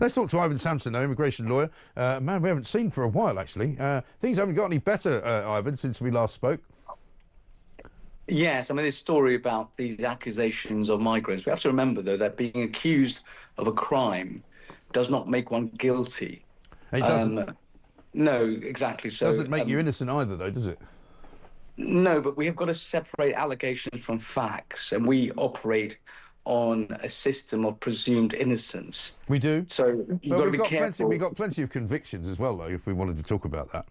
Let's talk to Ivon Sampson, our immigration lawyer, a man we haven't seen for a while, actually. Things haven't got any better, Ivon, since we last spoke. Yes, I mean, this story about these accusations of migrants, we have to remember, though, that being accused of a crime does not make one guilty. It doesn't. No, exactly so. Doesn't make you innocent either, though, does it? No, but we have got to separate allegations from facts, and we operate on a system of presumed innocence. We do. So you've got to be careful. We've got plenty of convictions as well, though, if we wanted to talk about that.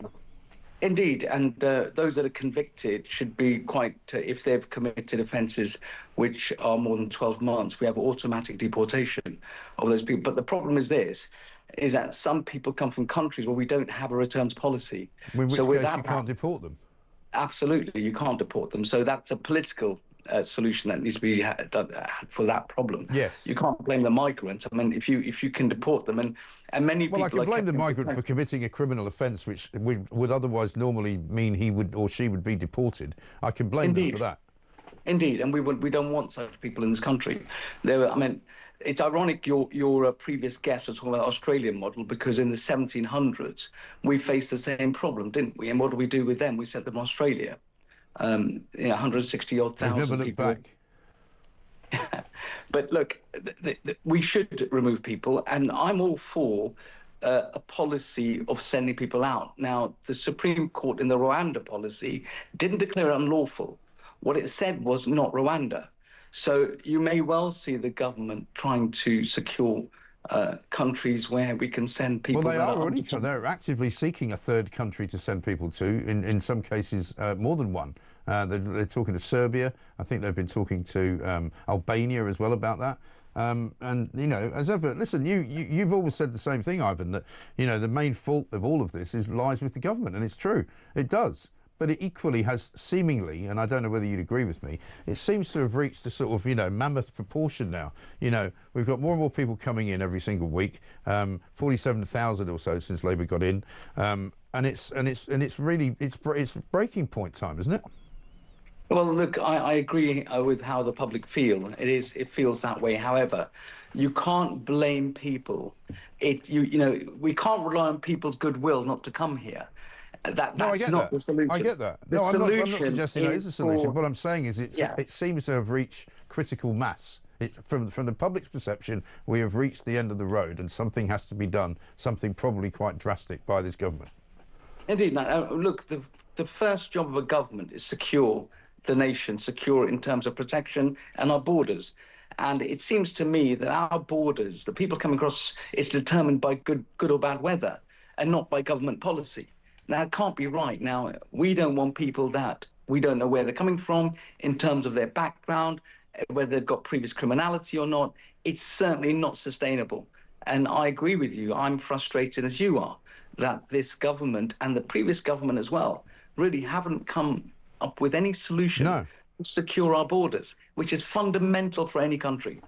Indeed, and those that are convicted should be quite, if they've committed offences which are more than 12 months, we have automatic deportation of those people. But the problem is this, is that some people come from countries where we don't have a returns policy. In which so case you can't deport them. Absolutely, you can't deport them. So that's a political solution that needs to be done for that problem. Yes. You can't blame the migrant. I mean, if you can deport them, and many people... Well, I can blame the migrant for committing a criminal offence which would otherwise normally mean he would or she would be deported. I can blame them for that. Indeed, and we don't want such people in this country. I mean, it's ironic your previous guest was talking about the Australian model, because in the 1700s we faced the same problem, didn't we? And what do we do with them? We sent them to Australia. 160-odd thousand people. Never look back. But look, we should remove people, and I'm all for a policy of sending people out. Now, the Supreme Court in the Rwanda policy didn't declare it unlawful. What it said was not Rwanda. So you may well see the government trying to secure countries where we can send people. Well, they are already. They're actively seeking a third country to send people to. In some cases, more than one. They're talking to Serbia. I think they've been talking to Albania as well about that. And you know, as ever, listen, you've always said the same thing, Ivon, that the main fault of all of this lies with the government, and it's true. It does. But it equally has seemingly, and I don't know whether you'd agree with me, it seems to have reached a sort of, mammoth proportion now. We've got more and more people coming in every single week, 47,000 or so since Labour got in, and it's really breaking point time, isn't it? Well, look, I agree with how the public feel. It feels that way. However, you can't blame people. We can't rely on people's goodwill not to come here. That's not the solution. I get that. No, I'm not suggesting that is the solution. What I'm saying is it seems to have reached critical mass. It's from the public's perception, we have reached the end of the road, and something has to be done, something probably quite drastic by this government. Indeed. Now, look, the first job of a government is secure the nation, secure in terms of protection and our borders. And it seems to me that our borders, the people coming across, is determined by good or bad weather, and not by government policy. Now, it can't be right. Now, we don't want people that we don't know where they're coming from in terms of their background, whether they've got previous criminality or not. It's certainly not sustainable. And I agree with you. I'm frustrated, as you are, that this government and the previous government as well really haven't come up with any solution to secure our borders, which is fundamental for any country.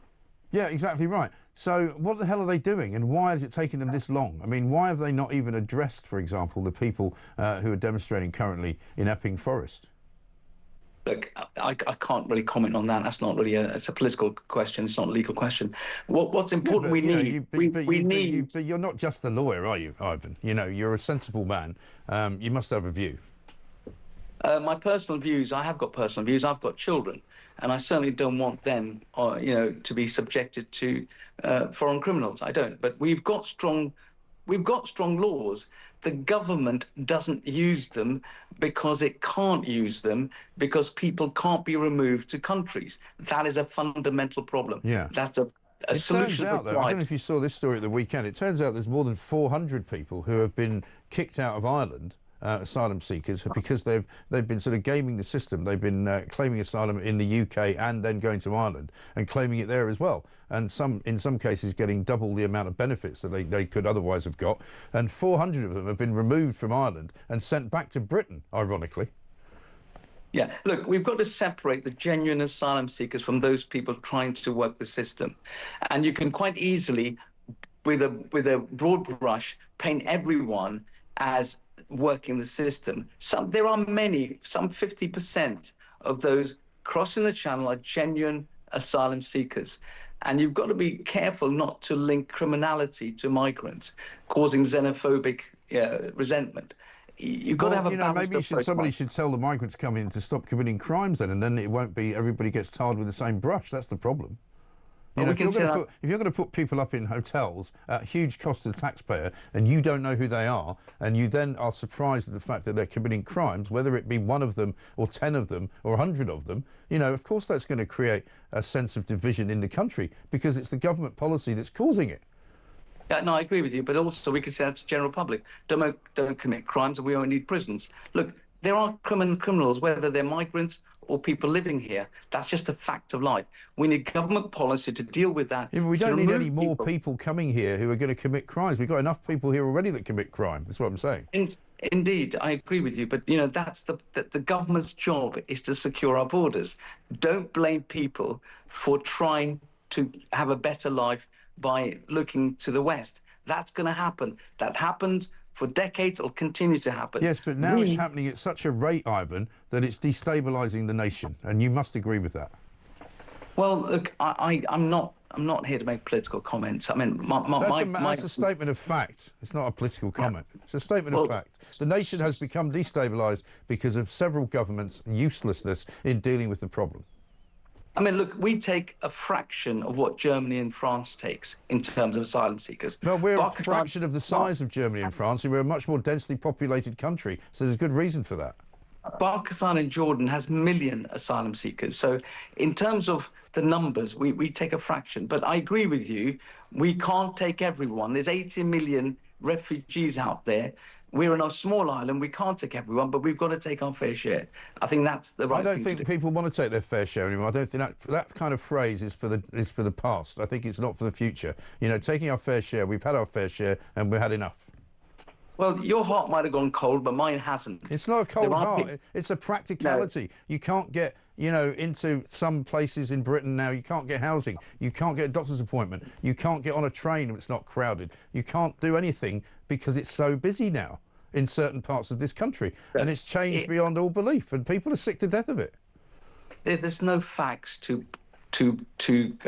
Yeah, exactly right. So what the hell are they doing, and why is it taking them this long? I mean, why have they not even addressed, for example, the people who are demonstrating currently in Epping Forest? Look, I can't really comment on that. That's not really it's a political question. It's not a legal question. What's important, But you're not just a lawyer, are you, Ivon? You're a sensible man. You must have a view. My personal views, I have got personal views. I've got children, and I certainly don't want them, to be subjected to foreign criminals. I don't. But we've got strong laws. The government doesn't use them because it can't use them, because people can't be removed to countries. That is a fundamental problem. Yeah. That's a solution. Turns out, though, I don't know if you saw this story at the weekend. It turns out there's more than 400 people who have been kicked out of Ireland. Asylum seekers, because they've been sort of gaming the system. They've been claiming asylum in the UK and then going to Ireland and claiming it there as well, and in some cases getting double the amount of benefits that they could otherwise have got. And 400 of them have been removed from Ireland and sent back to Britain, ironically. Yeah, look, we've got to separate the genuine asylum seekers from those people trying to work the system, and you can quite easily, with a broad brush, paint everyone as working the system. There are many, some 50% of those crossing the channel are genuine asylum seekers. And you've got to be careful not to link criminality to migrants, causing xenophobic resentment. You've got to have a balanced approach. Somebody should tell the migrants coming in to stop committing crimes then, and then it won't be everybody gets tarred with the same brush. That's the problem. You know, if you're going to put people up in hotels at huge cost to the taxpayer, and you don't know who they are, and you then are surprised at the fact that they're committing crimes, whether it be one of them or 10 of them or 100 of them, you know, of course that's going to create a sense of division in the country, because it's the government policy that's causing it. Yeah, no, I agree with you, but also we could say that to the general public. Don't commit crimes, and we don't need prisons. Look, there are criminals, whether they're migrants or people living here. That's just a fact of life. We need government policy to deal with that. Yeah, but we don't need any more people coming here who are going to commit crimes. We've got enough people here already that commit crime. That's what I'm saying. Indeed, I agree with you. But, you know, that's the government's job is to secure our borders. Don't blame people for trying to have a better life by looking to the West. That's going to happen. That happened for decades. It'll continue to happen. Yes, but now it's happening at such a rate, Ivon, that it's destabilising the nation, and you must agree with that. Well, look, I'm not here to make political comments. I mean, that's a statement of fact. It's not a political comment. Yeah. It's a statement of fact. The nation has become destabilised because of several governments' uselessness in dealing with the problem. I mean, look, we take a fraction of what Germany and France takes in terms of asylum seekers. Well, we're a fraction of the size of Germany and France, and we're a much more densely populated country, so there's good reason for that. Pakistan and Jordan has 1 million asylum seekers. So in terms of the numbers, we take a fraction. But I agree with you, we can't take everyone. There's 80 million refugees out there. We're in a small island, we can't take everyone, but we've got to take our fair share. I think that's the right thing to do. I don't think people want to take their fair share anymore. I don't think that kind of phrase is for the past. I think it's not for the future. You know, taking our fair share, we've had our fair share and we've had enough. Well, your heart might have gone cold, but mine hasn't. It's not a cold heart. It's a practicality. No. You can't get, you know, into some places in Britain now. You can't get housing. You can't get a doctor's appointment. You can't get on a train if it's not crowded. You can't do anything because it's so busy now in certain parts of this country. Yeah. And it's changed beyond all belief, and people are sick to death of it. There's no facts to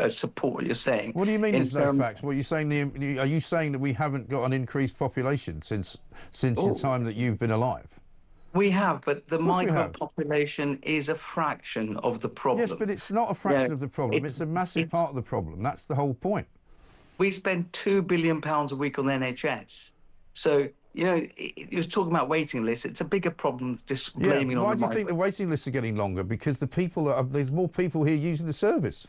support what you're saying. What do you mean there's no facts? What are you saying? Are you saying that we haven't got an increased population since the time that you've been alive? We have, but the migrant population is a fraction of the problem. Yes, but it's not a fraction of the problem. It's a massive part of the problem. That's the whole point. We spend £2 billion a week on the NHS. So, you know, you're talking about waiting lists. It's a bigger problem just blaming on the migrants. Why do you think the waiting lists are getting longer? Because there's more people here using the service.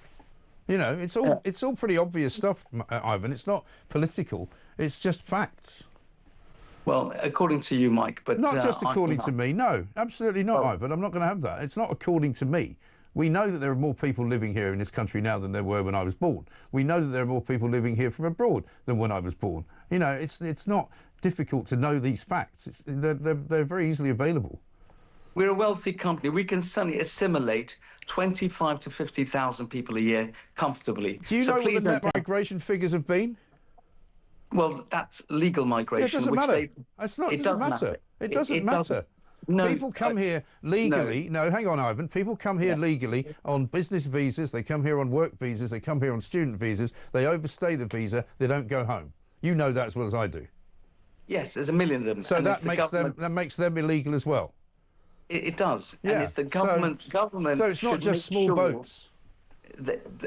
You know, it's all pretty obvious stuff, Ivon. It's not political. It's just facts. Well, according to you, Mike, but not just according to me. No, absolutely not, Ivon. I'm not going to have that. It's not according to me. We know that there are more people living here in this country now than there were when I was born. We know that there are more people living here from abroad than when I was born. You know, it's not difficult to know these facts. They're very easily available. We're a wealthy company. We can suddenly assimilate 25 to 50,000 people a year comfortably. Do you know what the net migration figures have been? Well, that's legal migration. Yeah, it doesn't matter. It doesn't matter. It doesn't matter. No, people come here legally. No, hang on, Ivon. People come here legally on business visas. They come here on work visas. They come here on student visas. They overstay the visa. They don't go home. You know that as well as I do. Yes, there's 1 million of them. So that makes them illegal as well. It does. Yeah. And it's the government. So it's not just small boats.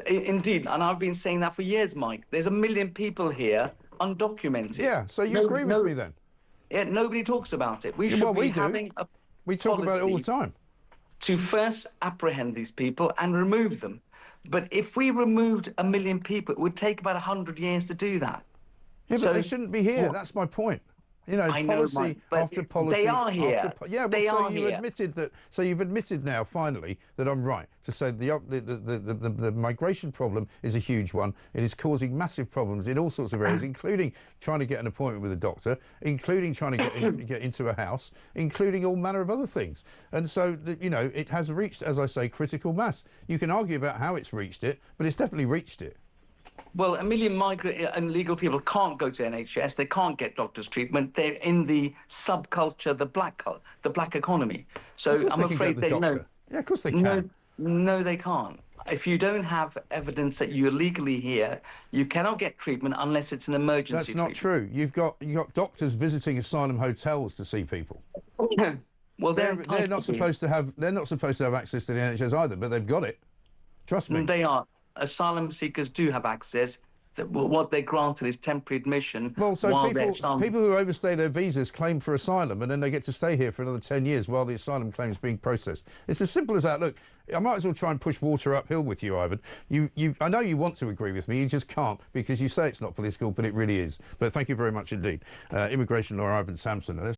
Indeed, and I've been saying that for years, Mike. There's 1 million people here undocumented. Yeah. So you agree with me then? Yeah, nobody talks about it. We should be having a We talk about it all the time. To first apprehend these people and remove them. But if we removed 1 million people, it would take about 100 years to do that. Yeah, but they shouldn't be here. That's my point. You know, policy after policy. They are here. Admitted that. So you've admitted now, finally, that I'm right to say the migration problem is a huge one. It is causing massive problems in all sorts of areas, including trying to get an appointment with a doctor, including trying to get into a house, including all manner of other things. And so, you know, it has reached, as I say, critical mass. You can argue about how it's reached it, but it's definitely reached it. Well, 1 million migrant and legal people can't go to NHS. They can't get doctor's treatment. They're in the subculture, the black economy. So I'm afraid they know. Yeah, of course they can. No, they can't. if you don't have evidence that you're legally here, you cannot get treatment unless it's an emergency That's not treatment. true. You've got doctors visiting asylum hotels to see people. Well, They're not supposed to have access to the NHS either, but they've got it. Trust me. They are. Asylum seekers do have access. What they're granted is temporary admission. Well, so while people who overstay their visas claim for asylum, and then they get to stay here for another 10 years while the asylum claim is being processed. It's as simple as that. Look, I might as well try and push water uphill with you, Ivon. I know you want to agree with me, you just can't, because you say it's not political, but it really is. But thank you very much indeed. Immigration lawyer Ivon Sampson.